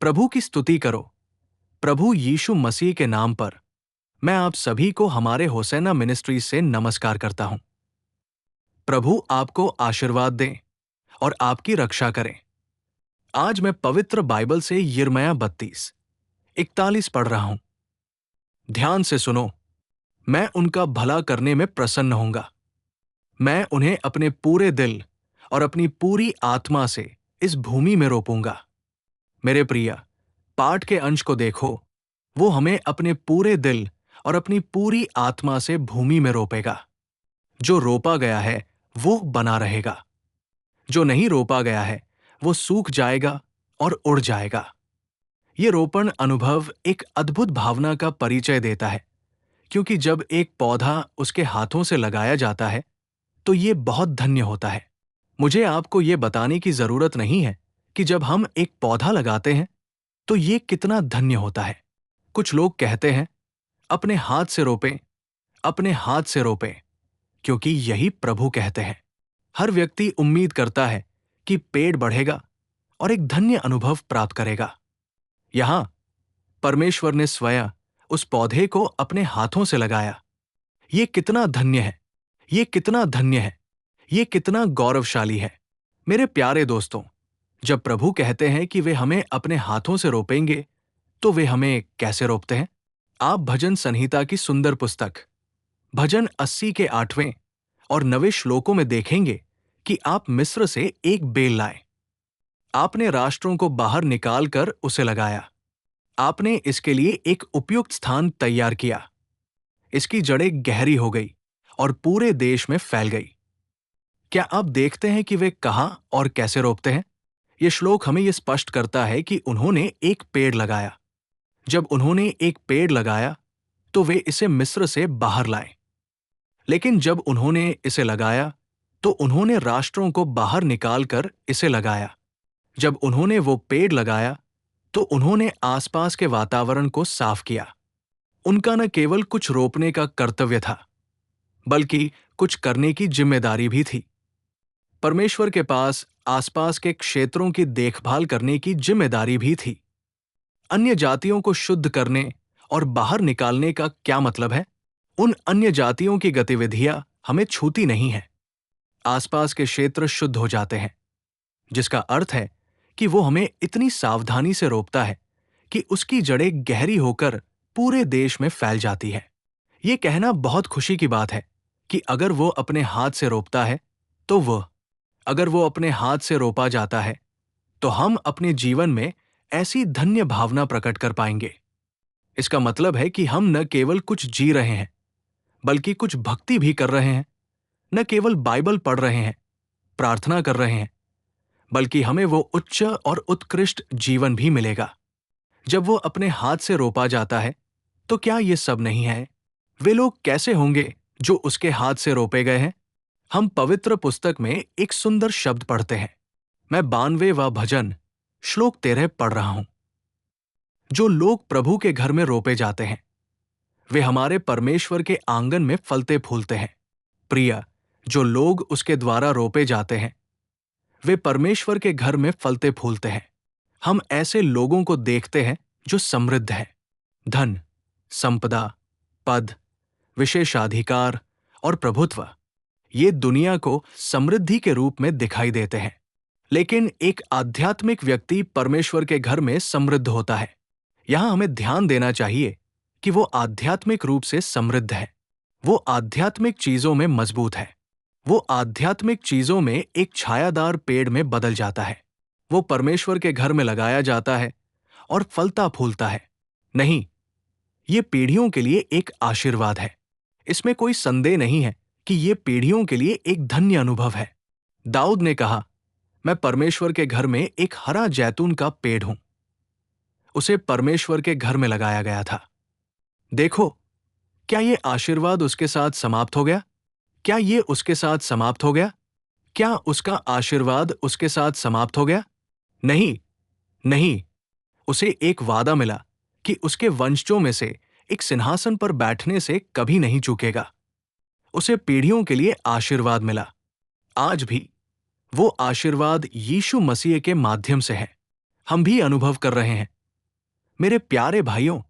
प्रभु की स्तुति करो। प्रभु यीशु मसीह के नाम पर मैं आप सभी को हमारे होसेना मिनिस्ट्री से नमस्कार करता हूं। प्रभु आपको आशीर्वाद दें और आपकी रक्षा करें। आज मैं पवित्र बाइबल से यिर्मयाह 32:41 पढ़ रहा हूं। ध्यान से सुनो। मैं उनका भला करने में प्रसन्न होऊंगा। मैं उन्हें अपने पूरे दिल और अपनी पूरी आत्मा से इस भूमि में रोपूंगा। मेरे प्रिय, पाठ के अंश को देखो। वो हमें अपने पूरे दिल और अपनी पूरी आत्मा से भूमि में रोपेगा। जो रोपा गया है वो बना रहेगा। जो नहीं रोपा गया है वो सूख जाएगा और उड़ जाएगा। ये रोपण अनुभव एक अद्भुत भावना का परिचय देता है, क्योंकि जब एक पौधा उसके हाथों से लगाया जाता है तो ये बहुत धन्य होता है। मुझे आपको ये बताने की जरूरत नहीं है कि जब हम एक पौधा लगाते हैं तो ये कितना धन्य होता है। कुछ लोग कहते हैं, अपने हाथ से रोपें, अपने हाथ से रोपें, क्योंकि यही प्रभु कहते हैं। हर व्यक्ति उम्मीद करता है कि पेड़ बढ़ेगा और एक धन्य अनुभव प्राप्त करेगा। यहां परमेश्वर ने स्वयं उस पौधे को अपने हाथों से लगाया। ये कितना धन्य है, ये कितना धन्य है, ये कितना गौरवशाली है। मेरे प्यारे दोस्तों, जब प्रभु कहते हैं कि वे हमें अपने हाथों से रोपेंगे, तो वे हमें कैसे रोपते हैं? आप भजन संहिता की सुंदर पुस्तक भजन 80 के 8वें और 9वें श्लोकों में देखेंगे कि आप मिस्र से एक बेल लाए। आपने राष्ट्रों को बाहर निकालकर उसे लगाया। आपने इसके लिए एक उपयुक्त स्थान तैयार किया। इसकी जड़ें गहरी हो गई और पूरे देश में फैल गई। क्या आप देखते हैं कि वे कहां और कैसे रोपते हैं? यह श्लोक हमें यह स्पष्ट करता है कि उन्होंने एक पेड़ लगाया। जब उन्होंने एक पेड़ लगाया तो वे इसे मिस्र से बाहर लाए। लेकिन जब उन्होंने इसे लगाया तो उन्होंने राष्ट्रों को बाहर निकालकर इसे लगाया। जब उन्होंने वो पेड़ लगाया तो उन्होंने आसपास के वातावरण को साफ किया। उनका न केवल कुछ रोपने का कर्तव्य था, बल्कि कुछ करने की जिम्मेदारी भी थी। परमेश्वर के पास आसपास के क्षेत्रों की देखभाल करने की जिम्मेदारी भी थी। अन्य जातियों को शुद्ध करने और बाहर निकालने का क्या मतलब है? उन अन्य जातियों की गतिविधियां हमें छूती नहीं हैं। आसपास के क्षेत्र शुद्ध हो जाते हैं, जिसका अर्थ है कि वो हमें इतनी सावधानी से रोपता है कि उसकी जड़ें गहरी होकर पूरे देश में फैल जाती है। ये कहना बहुत खुशी की बात है कि अगर वो अपने हाथ से रोपता है तो अगर वो अपने हाथ से रोपा जाता है तो हम अपने जीवन में ऐसी धन्य भावना प्रकट कर पाएंगे। इसका मतलब है कि हम न केवल कुछ जी रहे हैं, बल्कि कुछ भक्ति भी कर रहे हैं। न केवल बाइबल पढ़ रहे हैं, प्रार्थना कर रहे हैं, बल्कि हमें वो उच्च और उत्कृष्ट जीवन भी मिलेगा। जब वो अपने हाथ से रोपा जाता है तो क्या ये सब नहीं है? वे लोग कैसे होंगे जो उसके हाथ से रोपे गए हैं? हम पवित्र पुस्तक में एक सुंदर शब्द पढ़ते हैं। मैं 92वां भजन श्लोक 13 पढ़ रहा हूं। जो लोग प्रभु के घर में रोपे जाते हैं वे हमारे परमेश्वर के आंगन में फलते फूलते हैं। प्रिय, जो लोग उसके द्वारा रोपे जाते हैं वे परमेश्वर के घर में फलते फूलते हैं। हम ऐसे लोगों को देखते हैं जो समृद्ध हैं। धन, संपदा, पद, विशेषाधिकार और प्रभुत्व ये दुनिया को समृद्धि के रूप में दिखाई देते हैं। लेकिन एक आध्यात्मिक व्यक्ति परमेश्वर के घर में समृद्ध होता है। यहां हमें ध्यान देना चाहिए कि वो आध्यात्मिक रूप से समृद्ध है। वो आध्यात्मिक चीजों में मजबूत है। वो आध्यात्मिक चीजों में एक छायादार पेड़ में बदल जाता है। वो परमेश्वर के घर में लगाया जाता है और फलता फूलता है। नहीं, ये पीढ़ियों के लिए एक आशीर्वाद है। इसमें कोई संदेह नहीं है कि ये पीढ़ियों के लिए एक धन्य अनुभव है। दाऊद ने कहा, मैं परमेश्वर के घर में एक हरा जैतून का पेड़ हूं। उसे परमेश्वर के घर में लगाया गया था। देखो, क्या ये आशीर्वाद उसके साथ समाप्त हो गया? क्या ये उसके साथ समाप्त हो गया? क्या उसका आशीर्वाद उसके साथ समाप्त हो गया? नहीं, नहीं। उसे एक वादा मिला कि उसके वंशजों में से एक सिंहासन पर बैठने से कभी नहीं चूकेगा। उसे पीढ़ियों के लिए आशीर्वाद मिला। आज भी वो आशीर्वाद यीशु मसीह के माध्यम से है। हम भी अनुभव कर रहे हैं। मेरे प्यारे भाइयों,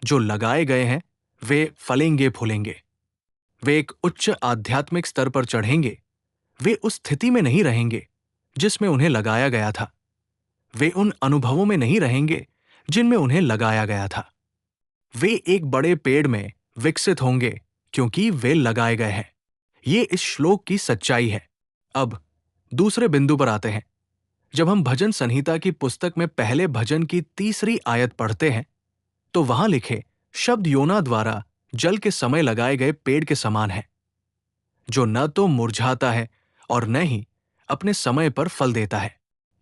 जो लगाए गए हैं वे फलेंगे फूलेंगे। वे एक उच्च आध्यात्मिक स्तर पर चढ़ेंगे। वे उस स्थिति में नहीं रहेंगे जिसमें उन्हें लगाया गया था। वे उन अनुभवों में नहीं रहेंगे जिनमें उन्हें लगाया गया था। वे एक बड़े पेड़ में विकसित होंगे क्योंकि वे लगाए गए हैं। ये इस श्लोक की सच्चाई है। अब दूसरे बिंदु पर आते हैं। जब हम भजन संहिता की पुस्तक में पहले भजन की 3री आयत पढ़ते हैं तो वहां लिखे शब्द योना द्वारा जल के समय लगाए गए पेड़ के समान है, जो न तो मुरझाता है और न ही अपने समय पर फल देता है।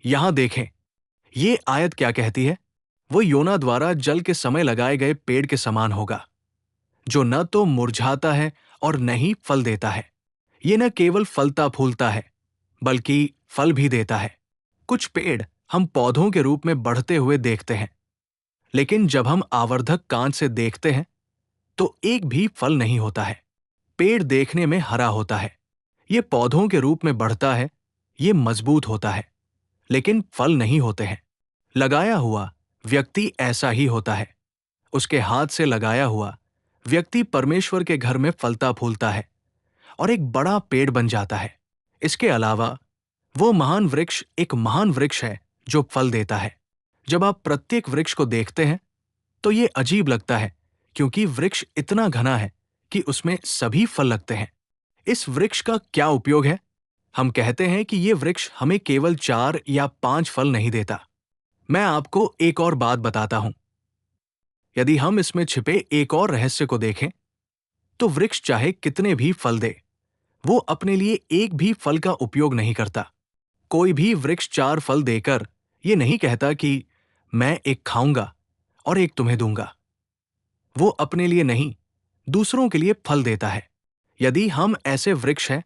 यहां देखें, ये आयत क्या कहती है? वो योना द्वारा जल के समय लगाए गए पेड़ के समान होगा, जो न तो मुरझाता है और न ही फल देता है। ये न केवल फलता फूलता है बल्कि फल भी देता है। कुछ पेड़ हम पौधों के रूप में बढ़ते हुए देखते हैं, लेकिन जब हम आवर्धक कांच से देखते हैं तो एक भी फल नहीं होता है। पेड़ देखने में हरा होता है, ये पौधों के रूप में बढ़ता है, ये मजबूत होता है, लेकिन फल नहीं होते हैं। लगाया हुआ व्यक्ति ऐसा ही होता है। उसके हाथ से लगाया हुआ व्यक्ति परमेश्वर के घर में फलता फूलता है और एक बड़ा पेड़ बन जाता है। इसके अलावा वो महान वृक्ष एक महान वृक्ष है जो फल देता है। जब आप प्रत्येक वृक्ष को देखते हैं तो ये अजीब लगता है, क्योंकि वृक्ष इतना घना है कि उसमें सभी फल लगते हैं। इस वृक्ष का क्या उपयोग है? हम कहते हैं कि ये वृक्ष हमें केवल 4 या 5 फल नहीं देता। मैं आपको एक और बात बताता हूं। यदि हम इसमें छिपे एक और रहस्य को देखें तो वृक्ष चाहे कितने भी फल दे, वो अपने लिए एक भी फल का उपयोग नहीं करता। कोई भी वृक्ष 4 फल देकर ये नहीं कहता कि मैं एक खाऊंगा और एक तुम्हें दूंगा। वो अपने लिए नहीं, दूसरों के लिए फल देता है। यदि हम ऐसे वृक्ष हैं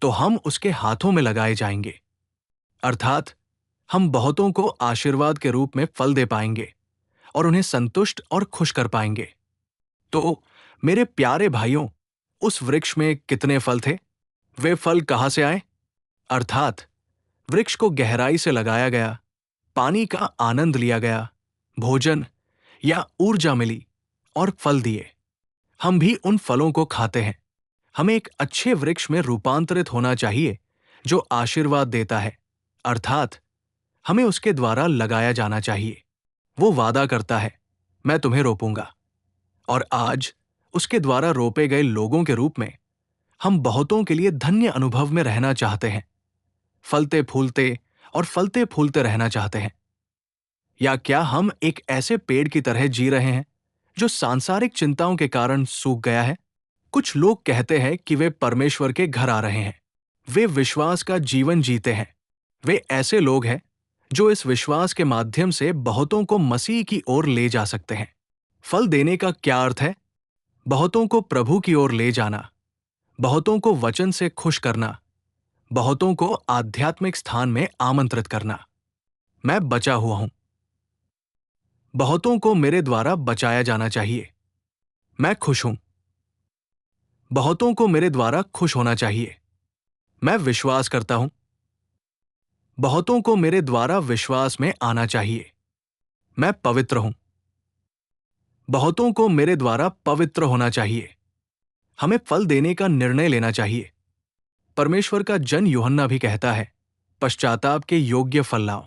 तो हम उसके हाथों में लगाए जाएंगे, अर्थात हम बहुतों को आशीर्वाद के रूप में फल दे पाएंगे और उन्हें संतुष्ट और खुश कर पाएंगे। तो मेरे प्यारे भाइयों, उस वृक्ष में कितने फल थे? वे फल कहां से आए? अर्थात वृक्ष को गहराई से लगाया गया, पानी का आनंद लिया गया, भोजन या ऊर्जा मिली और फल दिए। हम भी उन फलों को खाते हैं। हमें एक अच्छे वृक्ष में रूपांतरित होना चाहिए जो आशीर्वाद देता है, अर्थात हमें उसके द्वारा लगाया जाना चाहिए। वो वादा करता है, मैं तुम्हें रोपूंगा। और आज उसके द्वारा रोपे गए लोगों के रूप में हम बहुतों के लिए धन्य अनुभव में रहना चाहते हैं, फलते फूलते और फलते फूलते रहना चाहते हैं। या क्या हम एक ऐसे पेड़ की तरह जी रहे हैं जो सांसारिक चिंताओं के कारण सूख गया है? कुछ लोग कहते हैं कि वे परमेश्वर के घर आ रहे हैं। वे विश्वास का जीवन जीते हैं। वे ऐसे लोग हैं जो इस विश्वास के माध्यम से बहुतों को मसीह की ओर ले जा सकते हैं। फल देने का क्या अर्थ है? बहुतों को प्रभु की ओर ले जाना, बहुतों को वचन से खुश करना, बहुतों को आध्यात्मिक स्थान में आमंत्रित करना। मैं बचा हुआ हूं। बहुतों को मेरे द्वारा बचाया जाना चाहिए। मैं खुश हूं। बहुतों को मेरे द्वारा खुश होना चाहिए। मैं विश्वास करता हूं। बहुतों को मेरे द्वारा विश्वास में आना चाहिए। मैं पवित्र हूं। बहुतों को मेरे द्वारा पवित्र होना चाहिए। हमें फल देने का निर्णय लेना चाहिए। परमेश्वर का जन यूहन्ना भी कहता है, पश्चाताप के योग्य फल लाओ।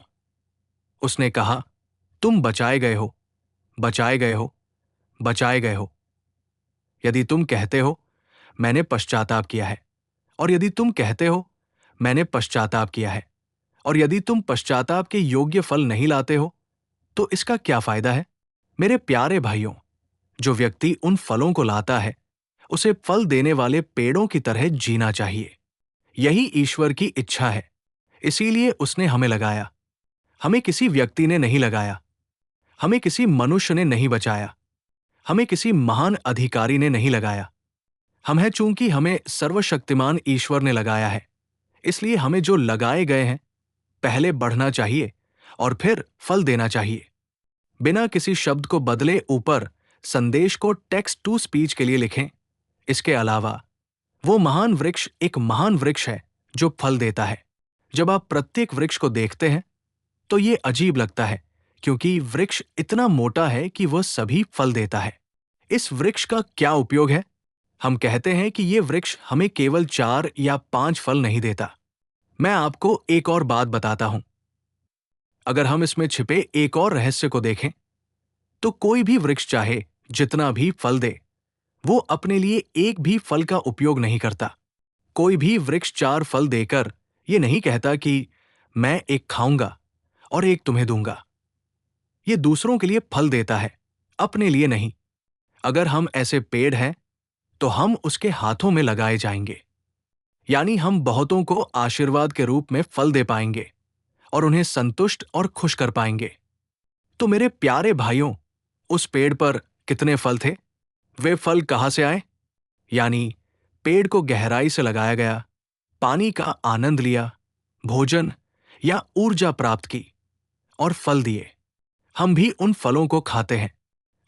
उसने कहा, तुम बचाए गए हो, बचाए गए हो, बचाए गए हो। यदि तुम कहते हो मैंने पश्चाताप किया है, और यदि तुम कहते हो मैंने पश्चाताप किया है, और यदि तुम पश्चाताप के योग्य फल नहीं लाते हो, तो इसका क्या फायदा है? मेरे प्यारे भाइयों, जो व्यक्ति उन फलों को लाता है उसे फल देने वाले पेड़ों की तरह जीना चाहिए। यही ईश्वर की इच्छा है। इसीलिए उसने हमें लगाया। हमें किसी व्यक्ति ने नहीं लगाया, हमें किसी मनुष्य ने नहीं बचाया, हमें किसी महान अधिकारी ने नहीं लगाया। हम हैं चूंकि हमें सर्वशक्तिमान ईश्वर ने लगाया है। इसलिए हमें जो लगाए गए हैं पहले बढ़ना चाहिए और फिर फल देना चाहिए। बिना किसी शब्द को बदले ऊपर संदेश को टेक्स्ट टू स्पीच के लिए लिखें। इसके अलावा वो महान वृक्ष एक महान वृक्ष है जो फल देता है। जब आप प्रत्येक वृक्ष को देखते हैं तो ये अजीब लगता है क्योंकि वृक्ष इतना मोटा है कि वह सभी फल देता है। इस वृक्ष का क्या उपयोग है? हम कहते हैं कि ये वृक्ष हमें केवल 4 या 5 फल नहीं देता। मैं आपको एक और बात बताता हूं। अगर हम इसमें छिपे एक और रहस्य को देखें, तो कोई भी वृक्ष चाहे जितना भी फल दे, वो अपने लिए एक भी फल का उपयोग नहीं करता। कोई भी वृक्ष 4 फल देकर ये नहीं कहता कि मैं एक खाऊंगा और एक तुम्हें दूंगा। ये दूसरों के लिए फल देता है, अपने लिए नहीं। अगर हम ऐसे पेड़ हैं, तो हम उसके हाथों में लगाए जाएंगे, यानी हम बहुतों को आशीर्वाद के रूप में फल दे पाएंगे और उन्हें संतुष्ट और खुश कर पाएंगे। तो मेरे प्यारे भाइयों, उस पेड़ पर कितने फल थे? वे फल कहां से आए? यानी पेड़ को गहराई से लगाया गया, पानी का आनंद लिया, भोजन या ऊर्जा प्राप्त की और फल दिए। हम भी उन फलों को खाते हैं।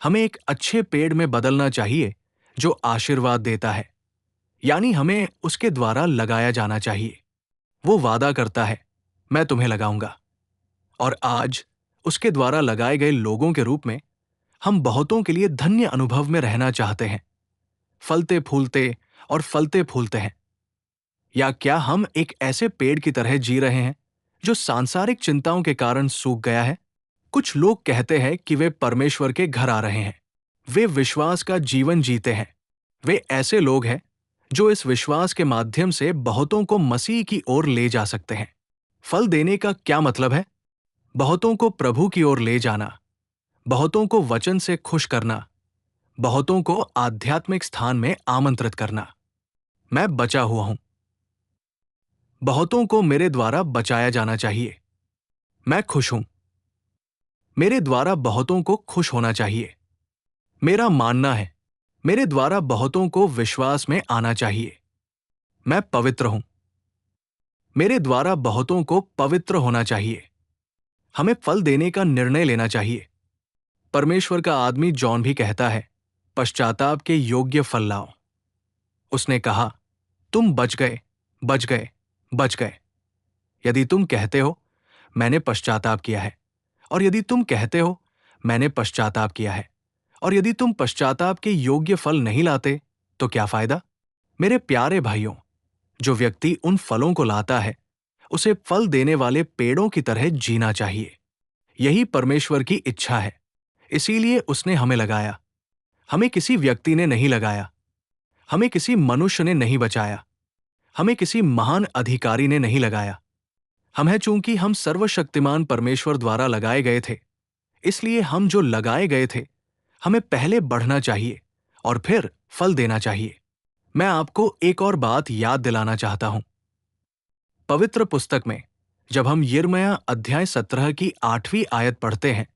हमें एक अच्छे पेड़ में बदलना चाहिए जो आशीर्वाद देता है, यानी हमें उसके द्वारा लगाया जाना चाहिए। वो वादा करता है, मैं तुम्हें लगाऊंगा। और आज उसके द्वारा लगाए गए लोगों के रूप में हम बहुतों के लिए धन्य अनुभव में रहना चाहते हैं, फलते फूलते और फलते फूलते हैं। या क्या हम एक ऐसे पेड़ की तरह जी रहे हैं जो सांसारिक चिंताओं के कारण सूख गया है? कुछ लोग कहते हैं कि वे परमेश्वर के घर आ रहे हैं। वे विश्वास का जीवन जीते हैं। वे ऐसे लोग हैं जो इस विश्वास के माध्यम से बहुतों को मसीह की ओर ले जा सकते हैं। फल देने का क्या मतलब है? बहुतों को प्रभु की ओर ले जाना, बहुतों को वचन से खुश करना, बहुतों को आध्यात्मिक स्थान में आमंत्रित करना। मैं बचा हुआ हूं। बहुतों को मेरे द्वारा बचाया जाना चाहिए। मैं खुश हूं। मेरे द्वारा बहुतों को खुश होना चाहिए। मेरा मानना है, मेरे द्वारा बहुतों को विश्वास में आना चाहिए। मैं पवित्र हूं। मेरे द्वारा बहुतों को पवित्र होना चाहिए। हमें फल देने का निर्णय लेना चाहिए। परमेश्वर का आदमी जॉन भी कहता है, पश्चाताप के योग्य फल लाओ। उसने कहा, तुम बच गए, बच गए, बच गए। यदि तुम कहते हो, मैंने पश्चाताप किया है, और यदि तुम कहते हो, मैंने पश्चाताप किया है, और यदि तुम पश्चाताप के योग्य फल नहीं लाते, तो क्या फायदा? मेरे प्यारे भाइयों, जो व्यक्ति उन फलों को लाता है, उसे फल देने वाले पेड़ों की तरह जीना चाहिए। यही परमेश्वर की इच्छा है। इसीलिए उसने हमें लगाया। हमें किसी व्यक्ति ने नहीं लगाया। हमें किसी मनुष्य ने नहीं बचाया। हमें किसी महान अधिकारी ने नहीं लगाया। हम हैं चूंकि हम सर्वशक्तिमान परमेश्वर द्वारा लगाए गए थे, इसलिए हम जो लगाए गए थे, हमें पहले बढ़ना चाहिए और फिर फल देना चाहिए। मैं आपको एक और बात याद दिलाना चाहता हूं। पवित्र पुस्तक में जब हम यिर्मयाह अध्याय 17 की 8वीं आयत पढ़ते हैं,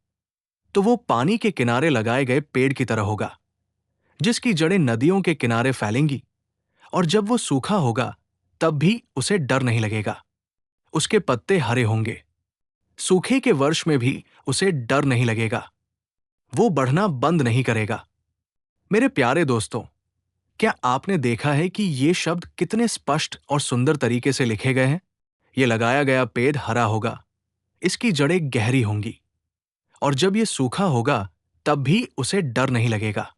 तो वो पानी के किनारे लगाए गए पेड़ की तरह होगा, जिसकी जड़ें नदियों के किनारे फैलेंगी, और जब वो सूखा होगा तब भी उसे डर नहीं लगेगा। उसके पत्ते हरे होंगे। सूखे के वर्ष में भी उसे डर नहीं लगेगा। वो बढ़ना बंद नहीं करेगा। मेरे प्यारे दोस्तों, क्या आपने देखा है कि ये शब्द कितने स्पष्ट और सुंदर तरीके से लिखे गए हैं? ये लगाया गया पेड़ हरा होगा, इसकी जड़ें गहरी होंगी, और जब ये सूखा होगा तब भी उसे डर नहीं लगेगा।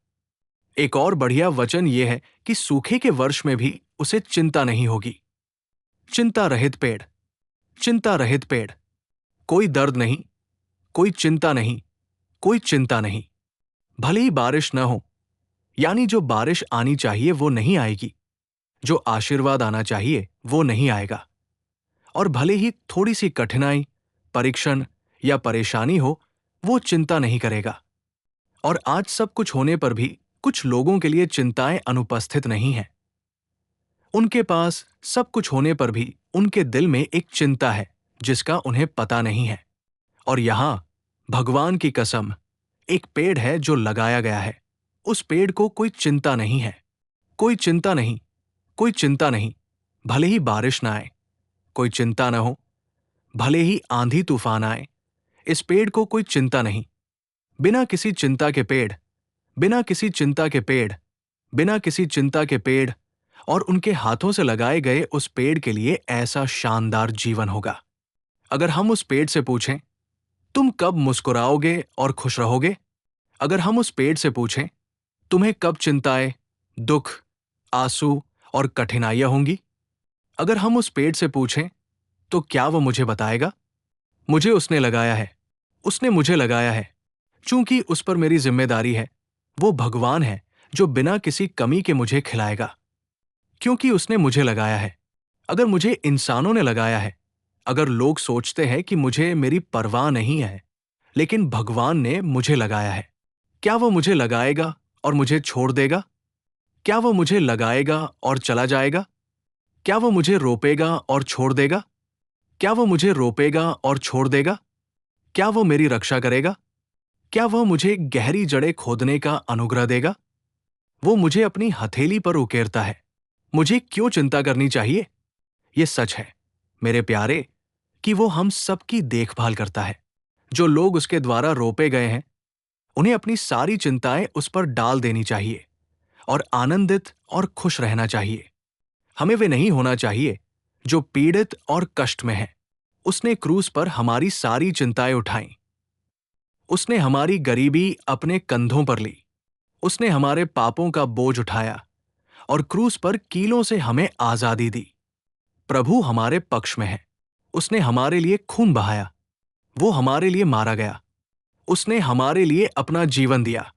एक और बढ़िया वचन ये है कि सूखे के वर्ष में भी उसे चिंता नहीं होगी। चिंता रहित पेड़, चिंता रहित पेड़। कोई दर्द नहीं, कोई चिंता नहीं, कोई चिंता नहीं। भले ही बारिश न हो, यानी जो बारिश आनी चाहिए वो नहीं आएगी, जो आशीर्वाद आना चाहिए वो नहीं आएगा। और भले ही थोड़ी सी कठिनाई, परीक्षण या परेशानी हो, वो चिंता नहीं करेगा। और आज सब कुछ होने पर भी कुछ लोगों के लिए चिंताएं अनुपस्थित नहीं हैं। उनके पास सब कुछ होने पर भी उनके दिल में एक चिंता है जिसका उन्हें पता नहीं है। और यहां भगवान की कसम, एक पेड़ है जो लगाया गया है। उस पेड़ को कोई चिंता नहीं है। कोई चिंता नहीं, कोई चिंता नहीं। भले ही बारिश ना आए, कोई चिंता न हो। भले ही आंधी तूफान आए, इस पेड़ को कोई चिंता नहीं। बिना किसी चिंता के पेड़, बिना किसी चिंता के पेड़, बिना किसी चिंता के पेड़, और उनके हाथों से लगाए गए उस पेड़ के लिए ऐसा शानदार जीवन होगा। अगर हम उस पेड़ से पूछें, तुम कब मुस्कुराओगे और खुश रहोगे? अगर हम उस पेड़ से पूछें, तुम्हें कब चिंताएं, दुख, आंसू और कठिनाइयां होंगी? अगर हम उस पेड़ से पूछें, तो क्या वो मुझे बताएगा? मुझे उसने लगाया है, उसने मुझे लगाया है, चूंकि उस पर मेरी जिम्मेदारी है। वो भगवान है जो बिना किसी कमी के मुझे खिलाएगा, क्योंकि उसने मुझे लगाया है। अगर मुझे इंसानों ने लगाया है, अगर लोग सोचते हैं कि मुझे मेरी परवाह नहीं है, लेकिन भगवान ने मुझे लगाया है, क्या वो मुझे लगाएगा और मुझे छोड़ देगा? क्या वो मुझे लगाएगा और चला जाएगा? क्या वो मुझे रोपेगा और छोड़ देगा? क्या वो मुझे रोपेगा और छोड़ देगा? क्या वो मेरी रक्षा करेगा? क्या वह मुझे गहरी जड़ें खोदने का अनुग्रह देगा? वो मुझे अपनी हथेली पर उकेरता है। मुझे क्यों चिंता करनी चाहिए? ये सच है, मेरे प्यारे, कि वो हम सबकी देखभाल करता है। जो लोग उसके द्वारा रोपे गए हैं, उन्हें अपनी सारी चिंताएं उस पर डाल देनी चाहिए और आनंदित और खुश रहना चाहिए। हमें वे नहीं होना चाहिए जो पीड़ित और कष्ट में हैं। उसने क्रूस पर हमारी सारी चिंताएं उठाईं। उसने हमारी गरीबी अपने कंधों पर ली। उसने हमारे पापों का बोझ उठाया और क्रूस पर कीलों से हमें आजादी दी। प्रभु हमारे पक्ष में है। उसने हमारे लिए खून बहाया। वो हमारे लिए मारा गया। उसने हमारे लिए अपना जीवन दिया।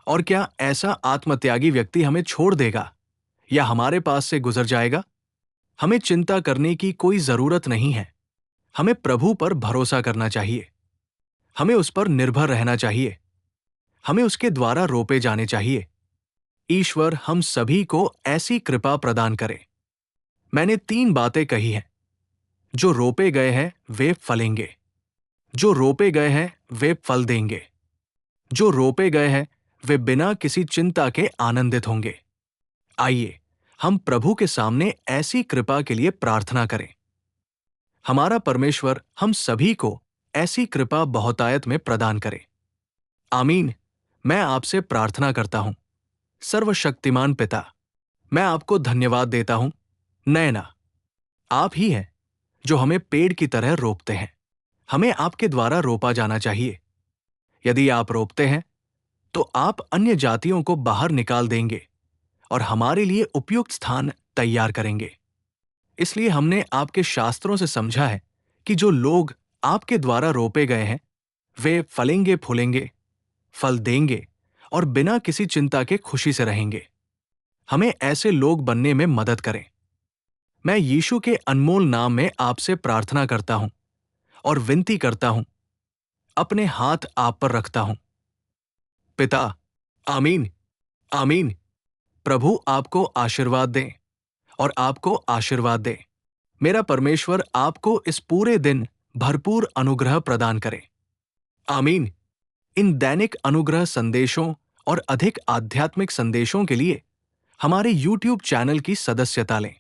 और क्या ऐसा आत्मत्यागी व्यक्ति हमें छोड़ देगा या हमारे पास से गुजर जाएगा? हमें चिंता करने की कोई जरूरत नहीं है। हमें प्रभु पर भरोसा करना चाहिए। हमें उस पर निर्भर रहना चाहिए। हमें उसके द्वारा रोपे जाने चाहिए। ईश्वर हम सभी को ऐसी कृपा प्रदान करे। मैंने 3 बातें कही हैं। जो रोपे गए हैं वे फलेंगे। जो रोपे गए हैं वे फल देंगे। जो रोपे गए हैं वे बिना किसी चिंता के आनंदित होंगे। आइए हम प्रभु के सामने ऐसी कृपा के लिए प्रार्थना करें। हमारा परमेश्वर हम सभी को ऐसी कृपा बहुतायत में प्रदान करे। आमीन। मैं आपसे प्रार्थना करता हूं। सर्वशक्तिमान पिता, मैं आपको धन्यवाद देता हूं। नैना, आप ही हैं जो हमें पेड़ की तरह रोपते हैं। हमें आपके द्वारा रोपा जाना चाहिए। यदि आप रोपते हैं, तो आप अन्य जातियों को बाहर निकाल देंगे और हमारे लिए उपयुक्त स्थान तैयार करेंगे। इसलिए हमने आपके शास्त्रों से समझा है कि जो लोग आपके द्वारा रोपे गए हैं, वे फलेंगे, फूलेंगे, फल देंगे और बिना किसी चिंता के खुशी से रहेंगे। हमें ऐसे लोग बनने में मदद करें। मैं यीशु के अनमोल नाम में आपसे प्रार्थना करता हूं और विनती करता हूं। अपने हाथ आप पर रखता हूं। पिता, आमीन, आमीन। प्रभु आपको आशीर्वाद दें और आपको आशीर्वाद दे। मेरा परमेश्वर आपको इस पूरे दिन भरपूर अनुग्रह प्रदान करे। आमीन। इन दैनिक अनुग्रह संदेशों और अधिक आध्यात्मिक संदेशों के लिए हमारे YouTube चैनल की सदस्यता लें।